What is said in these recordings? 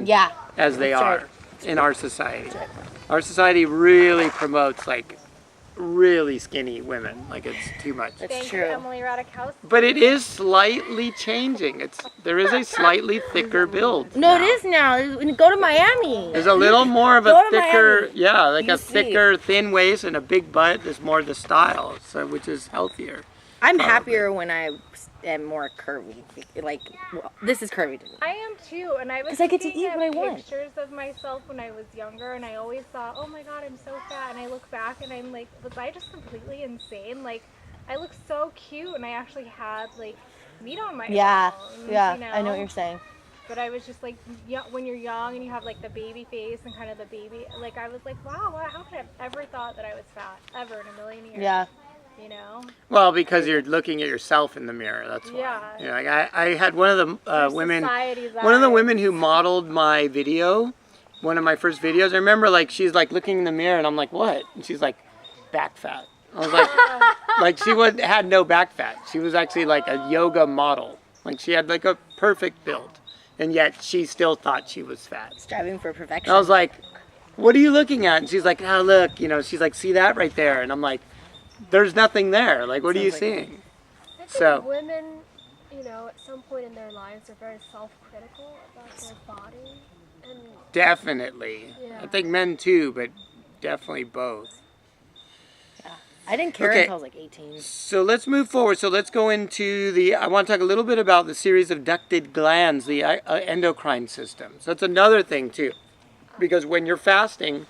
Yeah. as they That's are right. in our society. That's right. Our society really promotes like really skinny women. Like it's too much. That's Thank true. you, Emily Ratajkowski. But it is slightly changing. There is a slightly thicker build. No, now. it is now. Go to Miami. There's a little more of Go a to thicker, Miami. yeah, like You a see. thicker, thin waist and a big butt. There's more the style, so which is healthier. I'm Probably. happier when I am more curvy. Like, well, this is curvy to me. I am too, and I was 'Cause I get to looking eat at what I want. pictures of myself when I was younger, and I always thought, oh my god, I'm so fat, and I look back and I'm like, was I just completely insane? Like, I look so cute, and I actually had like meat on my Yeah, bones, yeah. you know? I know what you're saying. But I was just like, when you're young and you have like the baby face and kind of the baby, like I was like, wow, how could I have ever thought that I was fat ever in a million years? Yeah. You know? Well, because you're looking at yourself in the mirror. That's why. Yeah. You know, like I had one of the Through women. society's One of the eyes. women who modeled my video, one of my first videos, I remember like she's like looking in the mirror and I'm like, what? And she's like, back fat. I was like, had no back fat. She was actually like a yoga model. Like she had like a perfect build. And yet she still thought she was fat. Striving for perfection. And I was like, what are you looking at? And she's like, oh, look, you know, she's like, see that right there? And I'm like, there's nothing there. Like, what are you Sounds like seeing? I think So- women, you know, at some point in their lives are very self-critical about their body. And Definitely. Yeah. I think men too, but definitely both. I didn't care Okay. until I was like 18. So let's move forward. So let's go into I want to talk a little bit about the series of ducted glands, the endocrine system. So that's another thing too. Because when you're fasting,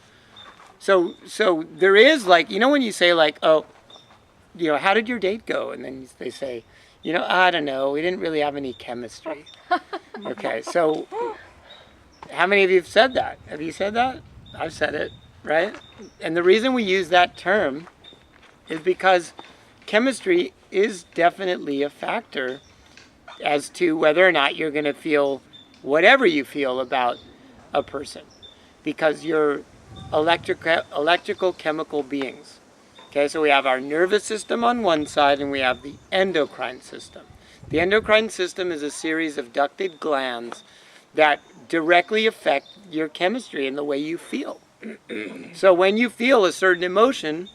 so there is like, you know when you say like, oh, you know, how did your date go? And then they say, you know, I don't know, we didn't really have any chemistry. Okay, so how many of you have said that? Have you said that? I've said it, right? And the reason we use that term is because chemistry is definitely a factor as to whether or not you're going to feel whatever you feel about a person, because you're electrical chemical beings. Okay, so we have our nervous system on one side and we have the endocrine system. The endocrine system is a series of ducted glands that directly affect your chemistry and the way you feel. So when you feel a certain emotion,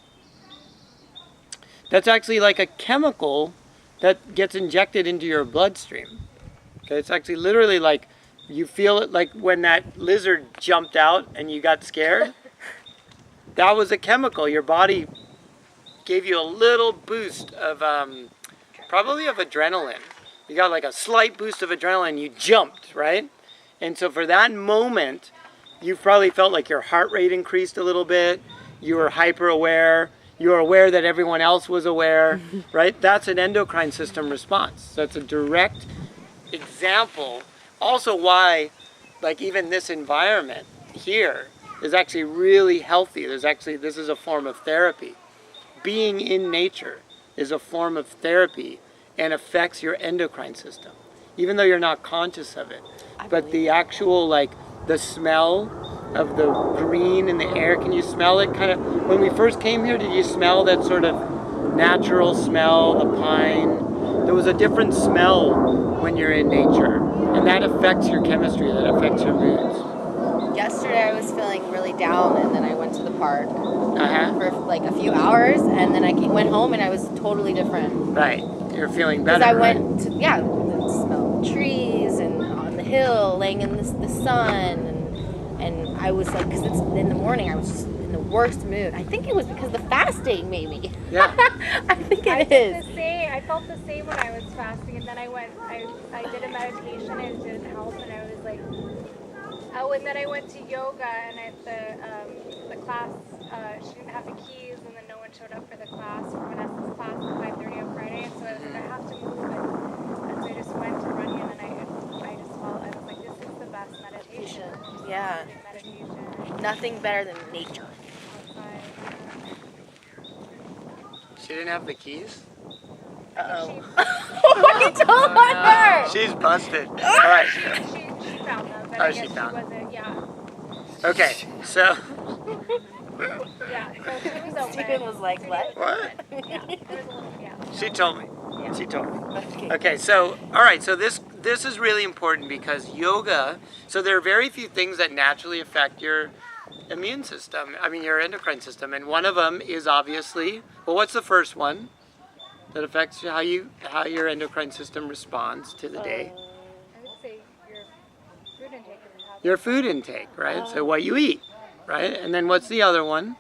that's actually like a chemical that gets injected into your bloodstream. Okay, it's actually literally like you feel it like when that lizard jumped out and you got scared. That was a chemical. Your body gave you a little boost of probably of adrenaline. You got like a slight boost of adrenaline. You jumped, right? And so for that moment, you probably felt like your heart rate increased a little bit. You were hyper aware. You were aware that everyone else was aware, right? That's an endocrine system response. That's a direct example. Also why, like even this environment here is actually really healthy. This is a form of therapy. Being in nature is a form of therapy and affects your endocrine system, even though you're not conscious of it. But the actual, like, the smell of the green in the air, can you smell it? Kind of, when we first came here, did you smell that sort of natural smell, the pine? There was a different smell when you're in nature, and that affects your chemistry, that affects your moods. Yesterday I was feeling really down, and then I went to the park Uh-huh. for like a few hours, and then I went home and I was totally different. Right. You're feeling Because better, I right? went to, yeah, smell trees and on the hill, laying in the sun, and I was like, because it's in the morning, I was just in the worst mood. I think it was because the fasting made me. Yeah. I think I it did is. the same. I felt the same when I was fasting, and then I did a meditation and it didn't help, and I was like, oh, and then I went to yoga, and at the class, she didn't have the keys, and then no one showed up for the class, for Vanessa's class at 5:30 on Friday, and so I was like, I have to move, and so I just went to running, and then I just felt, I was like, this is the best meditation. Yeah. Meditation. Nothing better than nature. Outside. She didn't have the keys? Uh-oh. What are you telling her? She's busted. All right. She found them, but Oh, I she guess she found them. wasn't, yeah. Okay, so Yeah, so it was open. Steven was like, what? what? Yeah, there was a little, yeah. She told me. Yeah. She told me. Okay. Okay, so all right, so this this is really important because yoga, so there are very few things that naturally affect your immune system, your endocrine system, and one of them is obviously, well, what's the first one that affects how your endocrine system responds to the day? I would say your food intake is a Your food intake, right? So what you eat, right? And then what's the other one?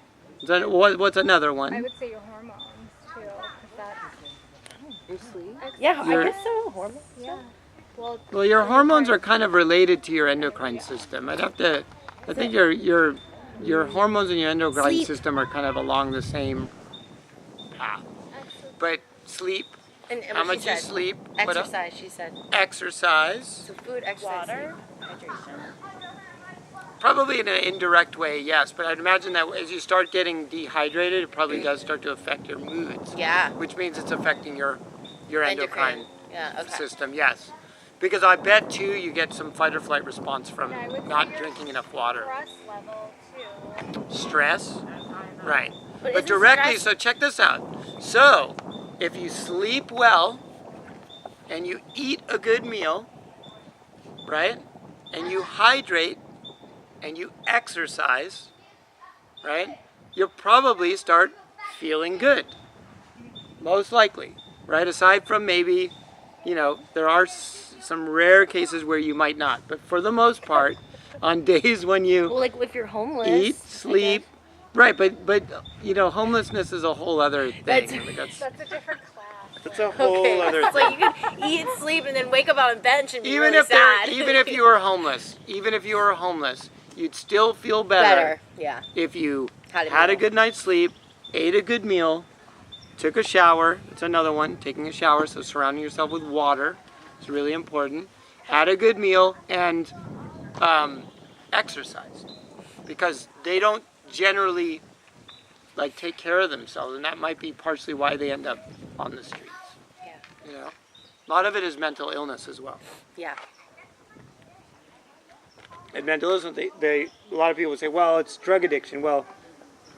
What's another I one? would say your hormones too, because that's You sleep? Ex- Yeah, Your- I guess so. Hormones. yeah. Well, Well, your hormones are kind of related to your endocrine system. I think your hormones and your endocrine Sleep. system are kind of along the same path. But sleep, And how what much she you said, sleep, what else? exercise, she said. Exercise, So food, exercise, Water. sleep, hydration. probably in an indirect way, yes. But I'd imagine that as you start getting dehydrated, it probably does start to affect your moods, Yeah. which means it's affecting your endocrine Yeah, okay. system, yes. Because I bet too you get some fight or flight response from and I would not say your drinking enough water. stress level too. Stress, right. But But isn't directly, stress- so check this out. So, if you sleep well and you eat a good meal, right? And you hydrate and you exercise, right? You'll probably start feeling good. Most likely, right? Aside from maybe, there are some rare cases where you might not. But for the most part, on days when you Well, like if you're homeless. eat, I sleep, guess. right? But homelessness is a whole other thing. That's- I mean, that's That's a different class. that's a whole Okay. other It's thing. like you can eat, sleep, and then wake up on a bench and be Even really if sad. even if you were homeless, you'd still feel better, better. Yeah. if you Had a had a meal. good night's sleep, ate a good meal, took a shower. It's another one, taking a shower. So surrounding yourself with water is really important. Had a good meal and exercised, because they don't generally take care of themselves, and that might be partially why they end up on the streets. Yeah. A lot of it is mental illness as well. Yeah. And mental illness, a lot of people say, well, it's drug addiction. Well,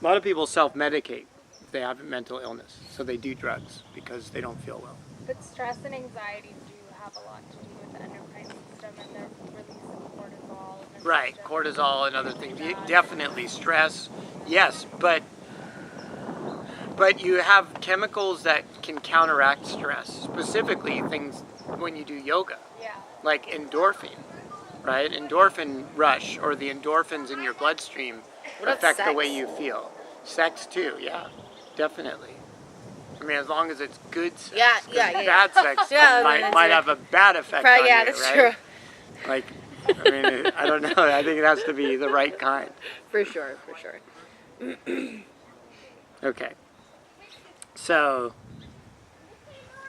a lot of people self-medicate if they have mental illness, so they do drugs because they don't feel well. But stress and anxiety do have a lot to do with the endocrine system and the release of cortisol. In the Right, system. cortisol and other things. Definitely stress, yes, but you have chemicals that can counteract stress. Specifically, things when you do yoga, Yeah. like endorphin, right? Endorphin rush, or the endorphins in your bloodstream What about affect the sex? way you feel. Sex too, yeah, definitely. I mean, as long as it's good sex. Yeah, 'cause yeah, yeah. Bad sex Yeah, I mean, might that's it. have a bad effect Probably, on yeah, you, that's right? true. Like, I mean, I don't know. I think it has to be the right kind. For sure. For sure. Okay. So,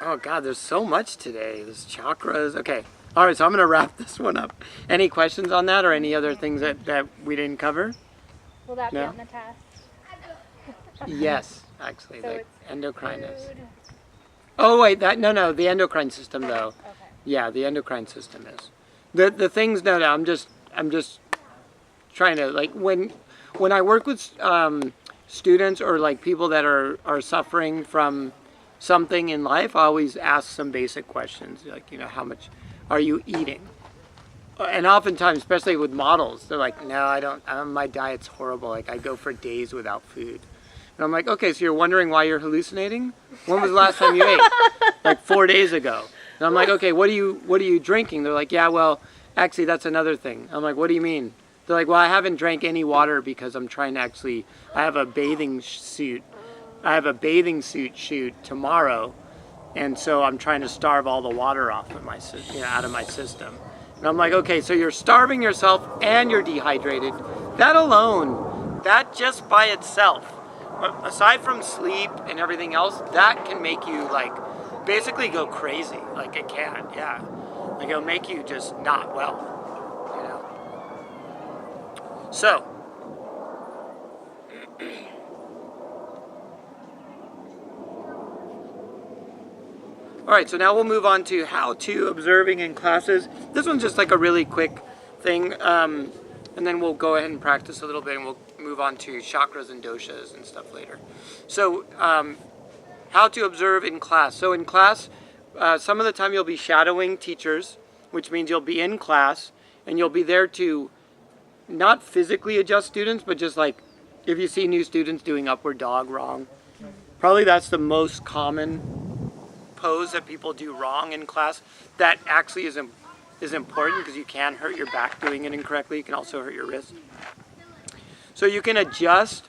oh God, there's so much today. There's chakras. Okay. All right, so I'm going to wrap this one up. Any questions on that, or any other things that we didn't cover? Will that No. be on the test? Yes, actually, So the it's endocrinus. Food. Oh wait, no, the endocrine system though. Okay. Yeah, the endocrine system is. The things, no, I'm just trying to, when I work with students or people that are suffering from something in life, I always ask some basic questions, how much are you eating? And oftentimes, especially with models, they're like, no, I don't, my diet's horrible. I go for days without food. And I'm like, okay, so you're wondering why you're hallucinating? When was the last time you ate? 4 days ago. And I'm like, okay, what are you drinking? They're like, yeah, well, actually, that's another thing. I'm like, what do you mean? They're like, well, I haven't drank any water because I'm trying to I have a bathing suit. I have a bathing suit shoot tomorrow, and so I'm trying to starve all the water off of out of my system. And I'm like, okay, so you're starving yourself and you're dehydrated. That alone, that just by itself, aside from sleep and everything else, that can make you basically go crazy. It can, yeah. It'll make you just not well, So, all right, so now we'll move on to how to observing in classes. This one's just a really quick thing, and then we'll go ahead and practice a little bit, and we'll move on to chakras and doshas and stuff later. So, how to observe in class. So in class, some of the time you'll be shadowing teachers, which means you'll be in class and you'll be there to not physically adjust students, but just like if you see new students doing upward dog wrong, probably that's the most common pose that people do wrong in class. That actually is important because you can hurt your back doing it incorrectly. You can also hurt your wrist. So you can adjust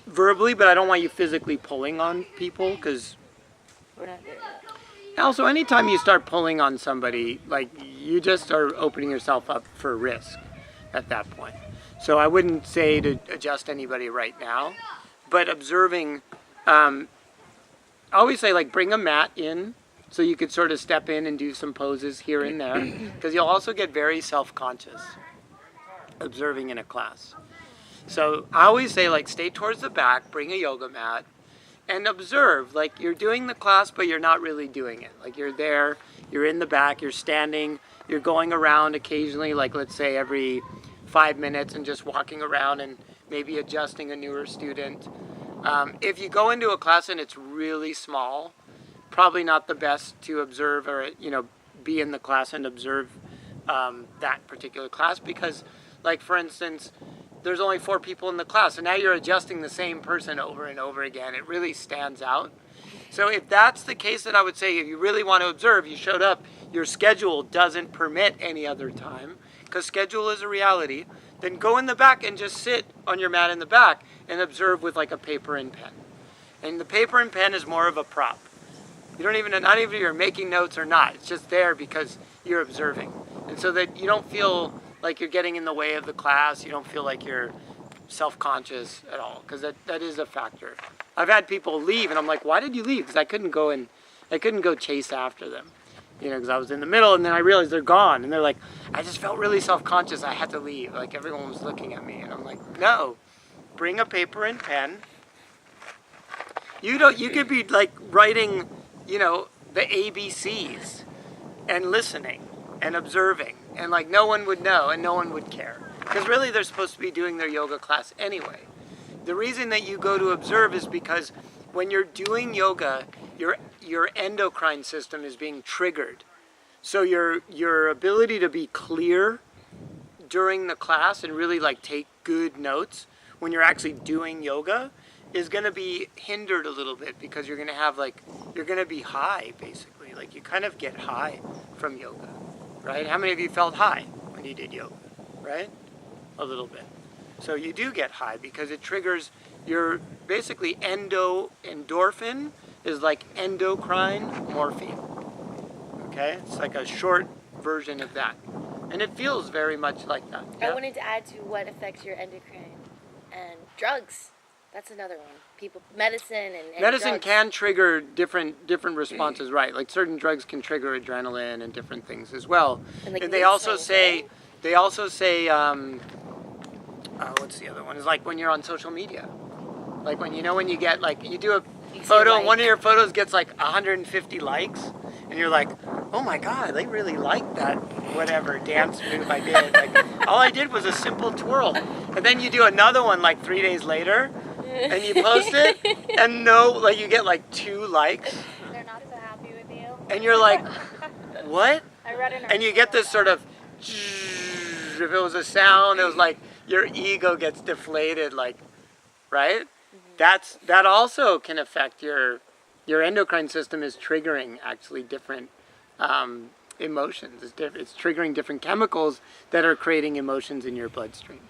verbally, but I don't want you physically pulling on people because We're not doing that. also anytime you start pulling on somebody, like you just are opening yourself up for risk at that point. So I wouldn't say to adjust anybody right now, but observing, I always say like bring a mat in so you could sort of step in and do some poses here and there because you'll also get very self-conscious observing in a class. So I always say like stay towards the back, bring a yoga mat, and observe. Like you're doing the class, but you're not really doing it. Like you're there, you're in the back, you're standing, you're going around occasionally, like let's say every 5 minutes and just walking around and maybe adjusting a newer student. If you go into a class and it's really small, probably not the best to observe or, be in the class and observe that particular class because, like for instance, there's only 4 people in the class and now you're adjusting the same person over and over again. It really stands out. So if that's the case, then I would say if you really want to observe, you showed up, your schedule doesn't permit any other time because schedule is a reality, then go in the back and just sit on your mat in the back and observe with like a paper and pen. And the paper and pen is more of a prop. You don't even, not even if you're making notes or not, it's just there because you're observing. And so that you don't feel like you're getting in the way of the class, you don't feel like you're self-conscious at all, because that is a factor. I've had people leave and I'm like, why did you leave? Because I couldn't go chase after them. Because I was in the middle and then I realized they're gone. And they're like, I just felt really self-conscious. I had to leave. Like everyone was looking at me. And I'm like, no, bring a paper and pen. You could be like writing, the ABCs and listening and observing. And like no one would know and no one would care. Because really they're supposed to be doing their yoga class anyway. The reason that you go to observe is because when you're doing yoga, your endocrine system is being triggered. So your ability to be clear during the class and really like take good notes when you're actually doing yoga is going to be hindered a little bit because you're going to be high basically. Like you kind of get high from yoga, right? How many of you felt high when you did yoga, right? A little bit. So you do get high because it triggers your basically endorphin is like endocrine morphine. Okay? It's like a short version of that. And it feels very much like that. I Yeah? wanted to add to what affects your endocrine and drugs. That's another one. Medicine and Medicine drugs. can trigger different responses, right? Like certain drugs can trigger adrenaline and different things as well. And like they mood also swings, say, right? what's the other one? Is like when you're on social media. Like when you get like, you do a You see photo a and one of like. your photos gets like 150 likes and you're like, oh my God, they really like that whatever dance move I did. Like all I did was a simple twirl. And then you do another one like 3 days later and you post it and you get like 2 likes They're not so happy with you. and you're like, what? I read an And you get this sort of, if it was a sound, it was like your ego gets deflated, like, right? That also can affect your endocrine system is triggering actually different emotions. It's triggering different chemicals that are creating emotions in your bloodstream,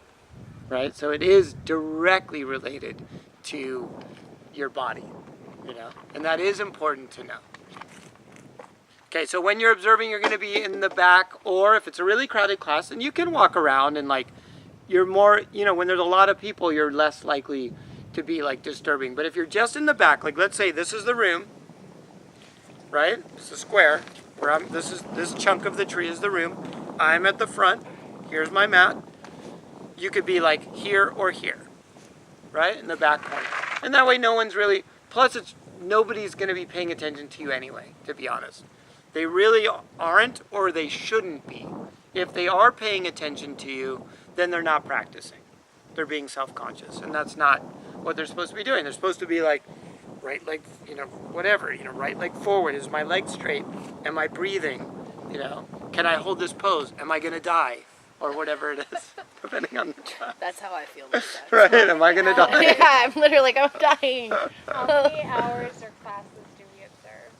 right? So it is directly related to your body, and that is important to know. Okay, so when you're observing, you're going to be in the back, or if it's a really crowded class, then you can walk around and like, you're more, when there's a lot of people, you're less likely to be like disturbing. But if you're just in the back, like let's say this is the room, right? It's a square. This chunk of the tree is the room. I'm at the front. Here's my mat. You could be like here or here, right? In the back corner. And that way no one's really, plus nobody's going to be paying attention to you anyway, to be honest. They really aren't, or they shouldn't be. If they are paying attention to you, then they're not practicing. They're being self-conscious, and that's not what they're supposed to be doing. They're supposed to be like, right leg, whatever, right leg forward. Is my leg straight? Am I breathing? You know, can I hold this pose? Am I gonna die? Or whatever it is, depending on the class. That's how I feel like that. Right? Am I gonna die? Yeah, I'm literally like, I'm dying. How many hours or classes do we observe?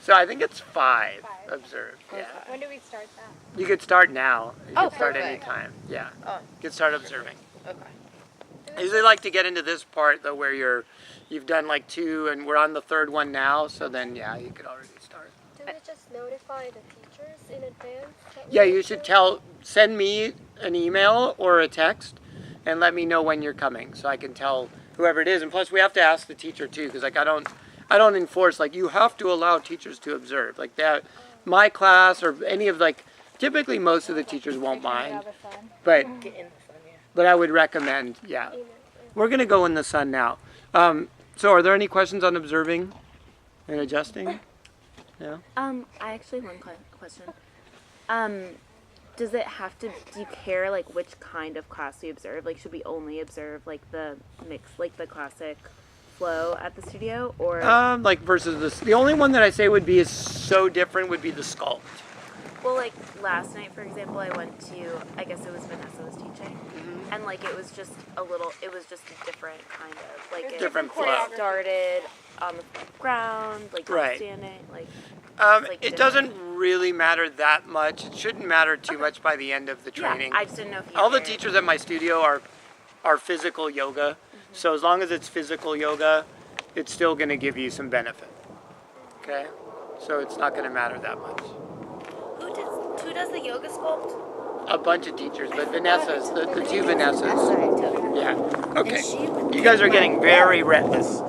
So I think it's 5 5. observed. Yeah. When do we start that? You could start now. You Oh, could start perfect. anytime. Yeah. Oh. You could start observing. Okay. I usually like to get into this part though, where you've done like 2, and we're on the 3rd one now. So then, yeah, you could already start. Do we just notify the teachers in advance? That we Yeah, need you to? should send me an email or a text, and let me know when you're coming, so I can tell whoever it is. And plus, we have to ask the teacher too, because like I don't enforce like you have to allow teachers to observe like that. My class or any of like typically most of the teachers won't mind, but Get in the sun, yeah. I would recommend. Yeah, Email. we're gonna go in the sun now. So are there any questions on observing and adjusting? No. I actually have one question. Does it have to? Do you care like which kind of class we observe? Like, should we only observe like the mix, like the classic flow at the studio, or? Like versus this, the only one that I say would be is so different would be the sculpt. Well, like last night, for example, I went to. I guess it was Vanessa was teaching, and like it was just a little. It was just a different kind of like it Different flow. started on the ground, like not Right. standing, like. like It different. doesn't really matter that much. It shouldn't matter too much by the end of the training. Yeah, I just didn't know if you. All the cared. teachers at my studio are physical yoga. So as long as it's physical yoga, it's still going to give you some benefit. Okay? So it's not going to matter that much. Who does the yoga sculpt? A bunch of teachers, but Vanessa's, the 2 Vanessas. Sorry, too. Yeah. Okay. And she would You guys are take getting my- very restless.